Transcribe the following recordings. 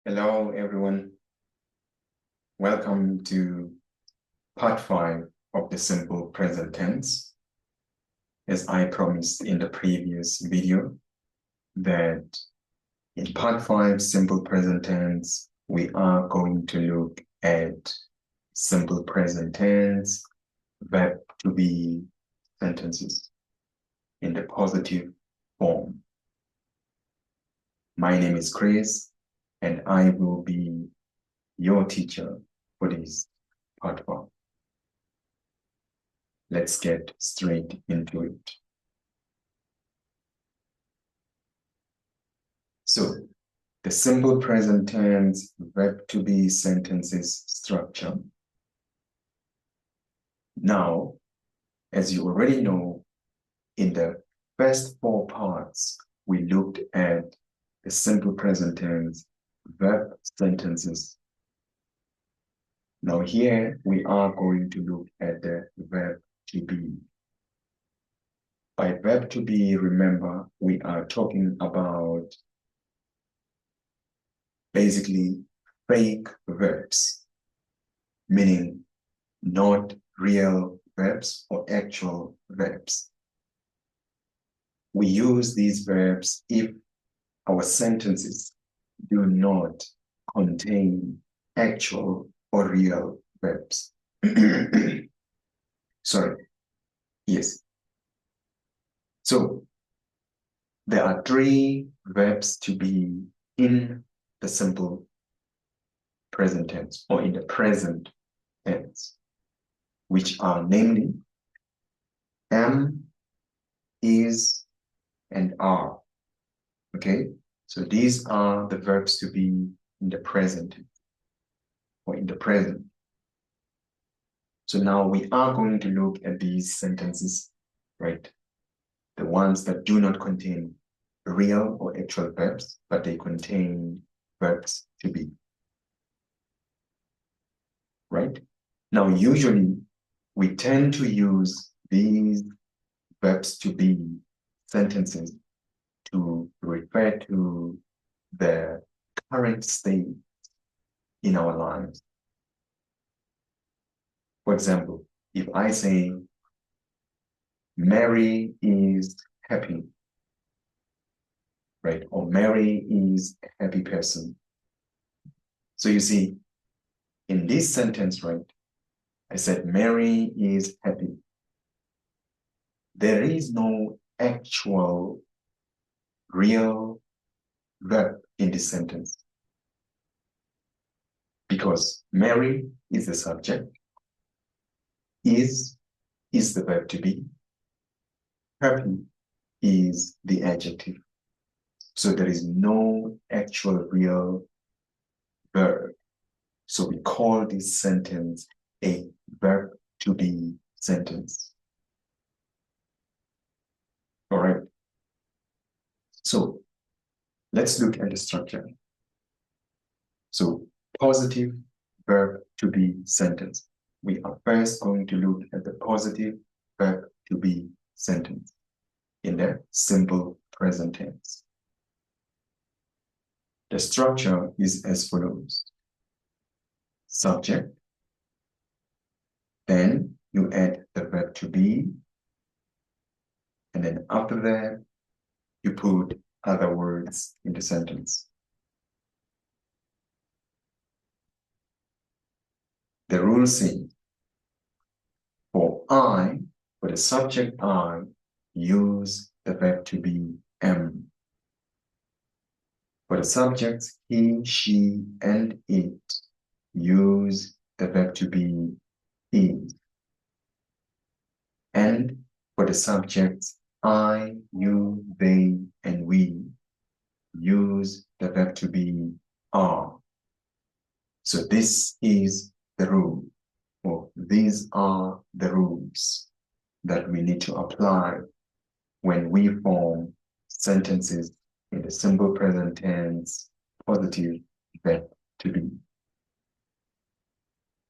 Hello, everyone. Welcome to part 5 of the simple present tense. As I promised in the previous video, that in part 5, simple present tense, we are going to look at simple present tense, verb-to-be sentences in the positive form. My name is Chris, and I will be your teacher for this part 5. Let's get straight into it. So, the simple present tense verb-to-be sentences structure. Now, as you already know, in the first 4 parts, we looked at the simple present tense verb sentences. Now here, we are going to look at the verb-to-be. By verb-to-be, remember, we are talking about basically fake verbs, meaning not real verbs or actual verbs. We use these verbs if our sentences do not contain actual or real verbs. Sorry. Yes. So there are 3 verbs to be in the simple present tense or in the present tense, which are namely am, is, and are. Okay, so these are the verbs to be in the present or in the present. So now we are going to look at these sentences, right? The ones that do not contain real or actual verbs, but they contain verbs to be. Right? Now, usually we tend to use these verbs to be sentences to refer to the current state in our lives. For example, if I say, Mary is happy, right? Or Mary is a happy person. So you see, in this sentence, right, I said Mary is happy. There is no actual real verb in this sentence because Mary is the subject, is the verb to be, happy is the adjective. So there is no actual real verb. So we call this sentence a verb to be sentence. All right. So let's look at the structure. So positive verb to be sentence. We are first going to look at the positive verb to be sentence in the simple present tense. The structure is as follows. Subject, then you add the verb to be, and then after that, you put other words in the sentence. The rule says, for the subject I, use the verb to be am. For the subjects he, she, and it, use the verb to be is. And for the subjects I, you, they, and we, use the verb to be are. So this is the rule, or these are the rules that we need to apply when we form sentences in the simple present tense, positive verb to be.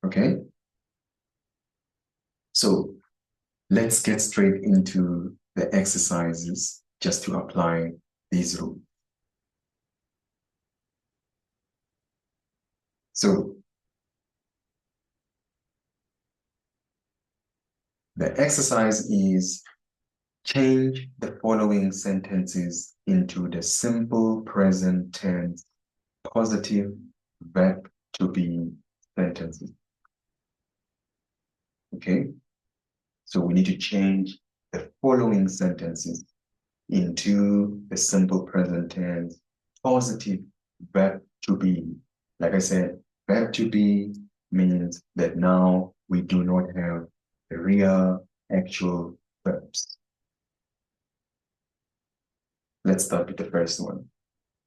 Okay? So let's get straight into the exercises just to apply these rules. So the exercise is change the following sentences into the simple present tense positive verb to be sentences. Okay? So we need to change the following sentences into the simple present tense positive verb to be. Like I said, verb to be means that now we do not have the real actual verbs. Let's start with the first one.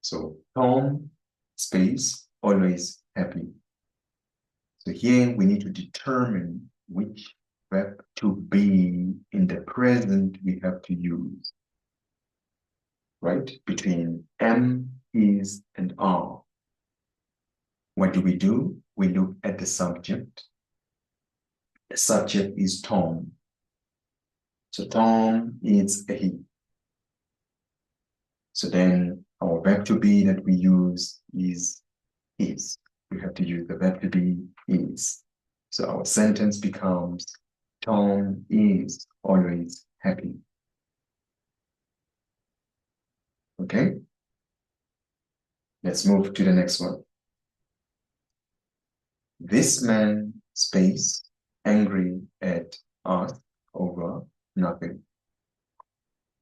So Tom, space, always happy. So here we need to determine which verb to be in the present we have to use, right? Between am, is, and are. What do? We look at the subject. The subject is Tom. So Tom is a he. So then our verb to be that we use is. We have to use the verb to be is. So our sentence becomes Tom is always happy. Okay? Let's move to the next one. This man, space, angry at us over nothing.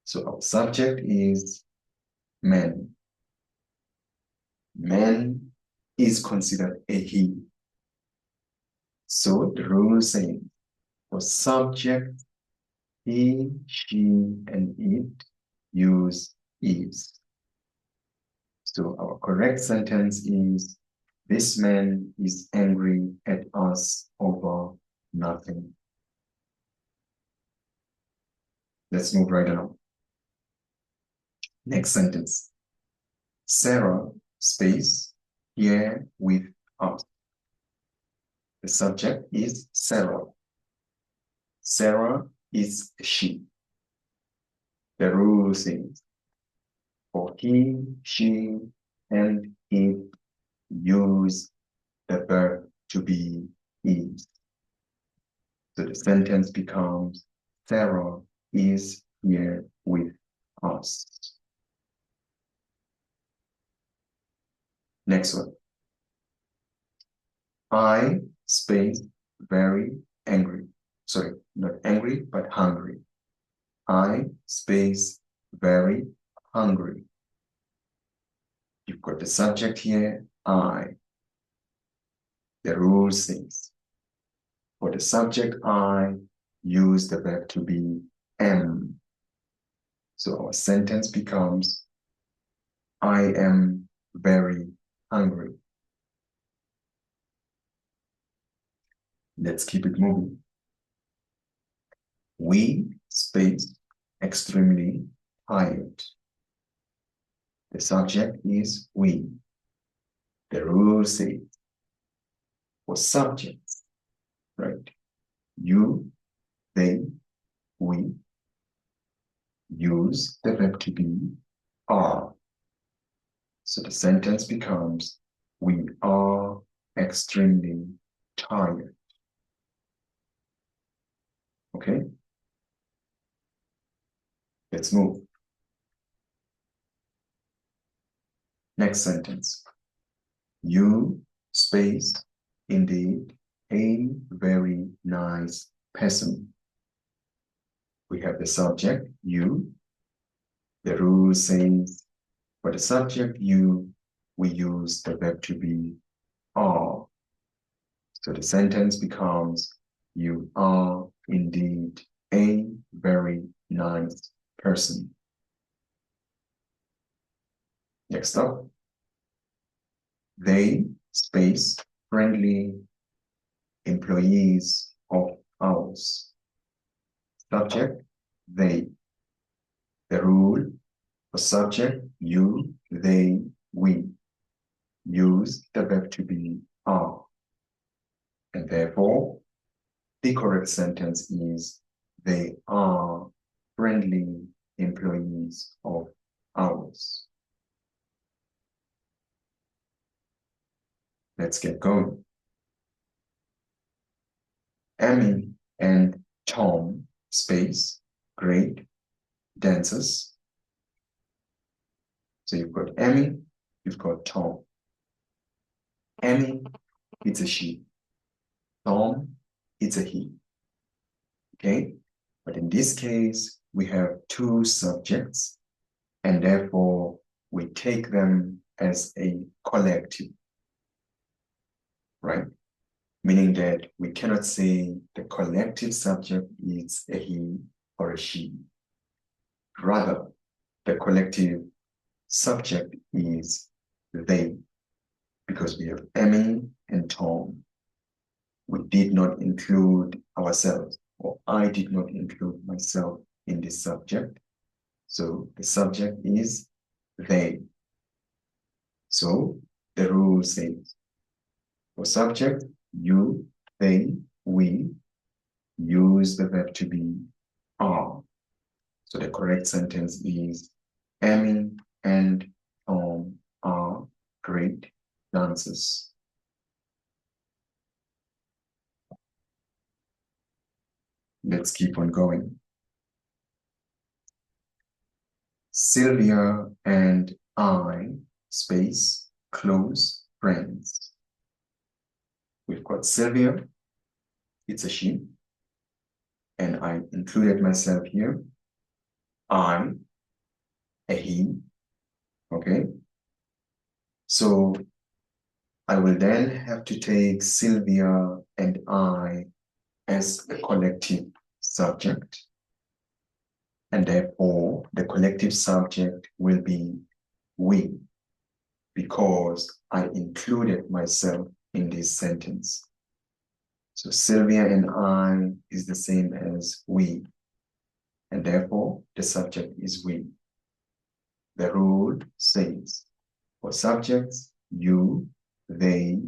So our subject is man. Man is considered a he. So the rule says for subject, he, she, and it, use is. So our correct sentence is, this man is angry at us over nothing. Let's move right along. Next sentence. Sarah, space, here with us. The subject is Sarah. Sarah is a she. The rule says, for he, she, and it, use the verb to be is. So the sentence becomes, Sarah is here with us. Next one. I, space, very angry. Sorry, not angry, but hungry. I, space, very hungry. You've got the subject here, I. The rule says, for the subject I, use the verb to be am. So our sentence becomes, I am very hungry. Let's keep it moving. We, space, extremely tired. The subject is we. The rule says, for subjects, right? You, they, we, use the verb to be are. So the sentence becomes, we are extremely tired. Okay? Let's move. Next sentence. You, space, indeed, a very nice person. We have the subject, you. The rule says, for the subject, you, we use the verb to be are. So the sentence becomes, you are indeed a very nice person. Next up. They, space, friendly employees of ours. Subject, they. The rule for subject, you, they, we. Use the verb to be are. And therefore, the correct sentence is, they are friendly employees of ours. Let's get going. Emmy and Tom, space, great dancers. So you've got Emmy, you've got Tom. Emmy, it's a she. Tom, it's a he. Okay? But in this case, we have two subjects, and therefore we take them as a collective, right? Meaning that we cannot say the collective subject is a he or a she. Rather, the collective subject is they, because we have Emmy and Tom. We did not include ourselves, or I did not include myself in this subject. So the subject is they. So the rule says, for subject, you, they, we, use the verb to be are. So the correct sentence is, Emmy and Tom are great dancers. Let's keep on going. Sylvia and I, space, close friends. We've got Sylvia, it's a she, and I included myself here. I, a he, okay? So I will then have to take Sylvia and I as a collective subject, and therefore the collective subject will be we, because I included myself in this sentence. So Sylvia and I is the same as we, and therefore the subject is we. The rule says, for subjects, you, they,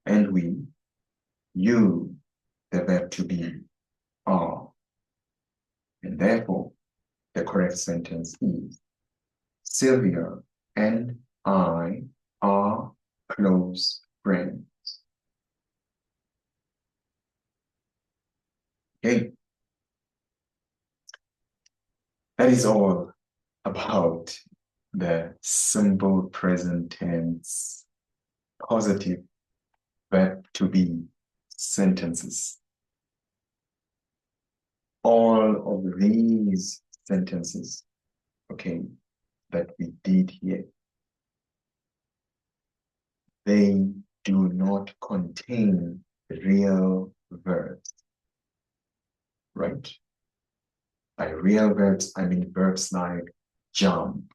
and we, you, the verb to be, are. And therefore, the correct sentence is, Sylvia and I are close friends. Okay. That is all about the simple present tense positive verb to be sentences. All of these sentences, okay, that we did here, they do not contain real verbs, right? By real verbs, I mean verbs like jump,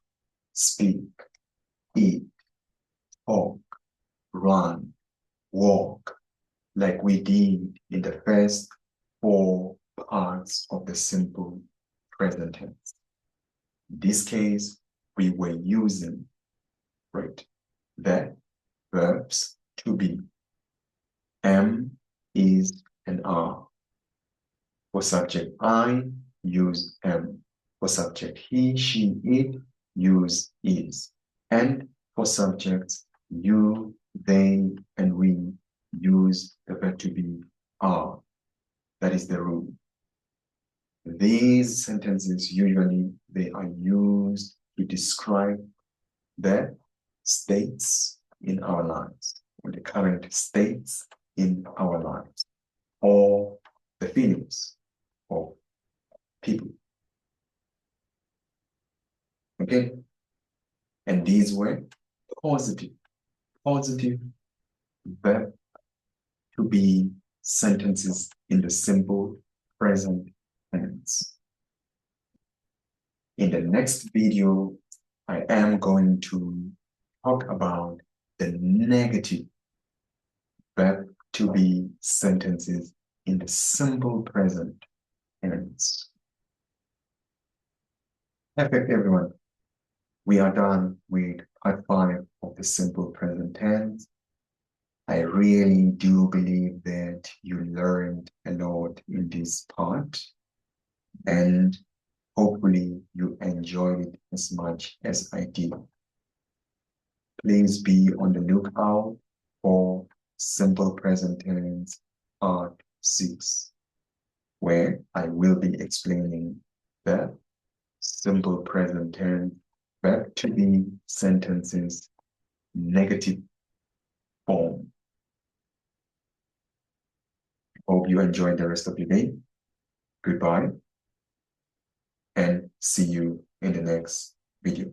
speak, eat, talk, run, walk, like we did in the first 4 parts of the simple present tense. In this case, we were using, right, the verbs to be. Am, is, and are. For subject I, use am. For subject he, she, it, use is. And for subjects you, they, and we, use the verb to be are. That is the rule. These sentences usually they are used to describe the states in our lives, or the current states in our lives, or the feelings of people. Okay? And these were positive verb to be sentences in the simple present tense. In the next video, I am going to talk about the negative verb to be sentences in the simple present tense. Perfect, everyone. We are done with part 5 of the simple present tense. I really do believe that you learned a lot in this part, and hopefully you enjoyed it as much as I did. Please be on the lookout for Simple Present Tense Part 6, where I will be explaining the simple present tense verb-to-be sentences negative form. Hope you enjoy the rest of your day. Goodbye, and see you in the next video.